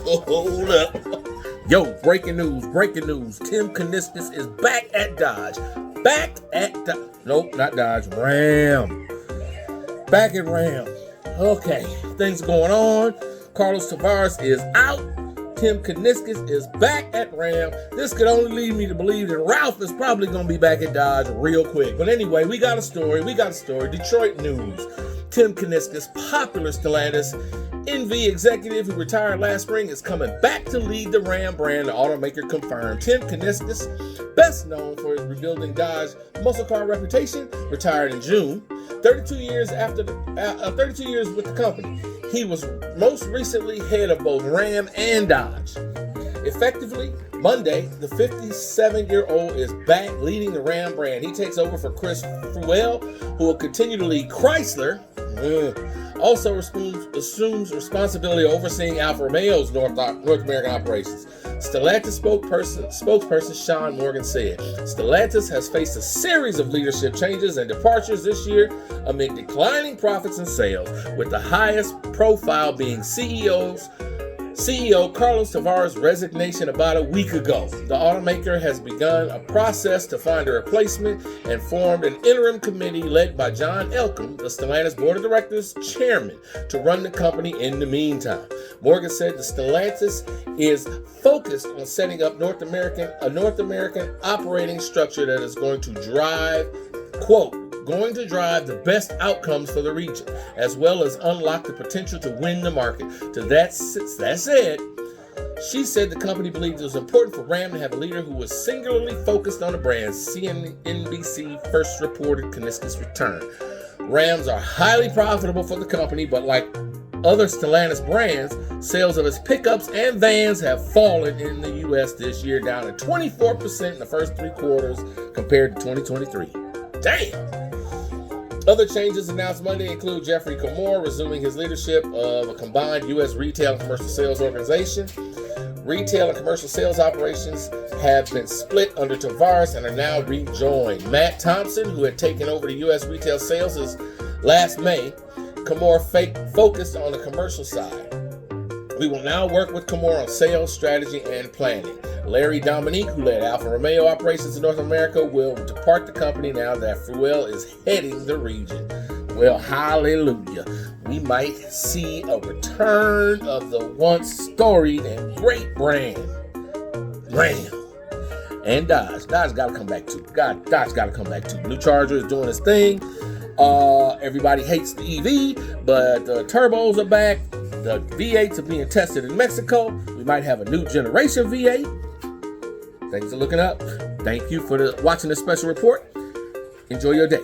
Hold up. Yo, breaking news. Tim Kuniskis is back at Dodge. Nope, not Dodge. Ram. Back at Ram. Okay, things going on. Carlos Tavares is out. Tim Kuniskis is back at Ram. This could only lead me to believe that Ralph is probably going to be back at Dodge real quick. But anyway, we got a story. Detroit news. Tim Kuniskis, popular Stellantis NV executive who retired last spring, is coming back to lead the Ram brand, the automaker confirmed. Tim Kuniskis, best known for his rebuilding Dodge muscle car reputation, retired in June. 32 years with the company. He was most recently head of both Ram and Dodge. Effectively, Monday, the 57-year-old is back leading the Ram brand. He takes over for Chris Feuell, who will continue to lead Chrysler. Also assumes responsibility overseeing Alfa Romeo's North American operations. Stellantis spokesperson Shawn Morgan said, Stellantis has faced a series of leadership changes and departures this year amid declining profits and sales, with the highest profile being CEO Carlos Tavares' resignation about a week ago. The automaker has begun a process to find a replacement and formed an interim committee led by John Elkann, the Stellantis board of directors chairman, to run the company in the meantime. Morgan said the Stellantis is focused on setting up a North American operating structure that is going to drive, quote, the best outcomes for the region, as well as unlock the potential to win the market. To that said, she said the company believed it was important for Ram to have a leader who was singularly focused on the brand. CNBC first reported Kuniskis' return. Rams are highly profitable for the company, but like other Stellantis brands, sales of its pickups and vans have fallen in the U.S. this year, down to 24% in the first 3 quarters compared to 2023. Damn! Other changes announced Monday include Jeffrey Comore resuming his leadership of a combined U.S. retail and commercial sales organization. Retail and commercial sales operations have been split under Tavares and are now rejoined. Matt Thompson, who had taken over the U.S. retail sales last May, Comore focused on the commercial side. We will now work with Comore on sales, strategy, and planning. Larry Dominique, who led Alfa Romeo operations in North America, will depart the company now that Feuell is heading the region. Well, hallelujah. We might see a return of the once storied and great brand, Ram. And Dodge. Dodge got to come back too. Dodge got to come back too. Blue Charger is doing his thing. Everybody hates the EV, but the turbos are back. The V8s are being tested in Mexico. We might have a new generation V8. Things are looking up. Thank you for watching this special report. Enjoy your day.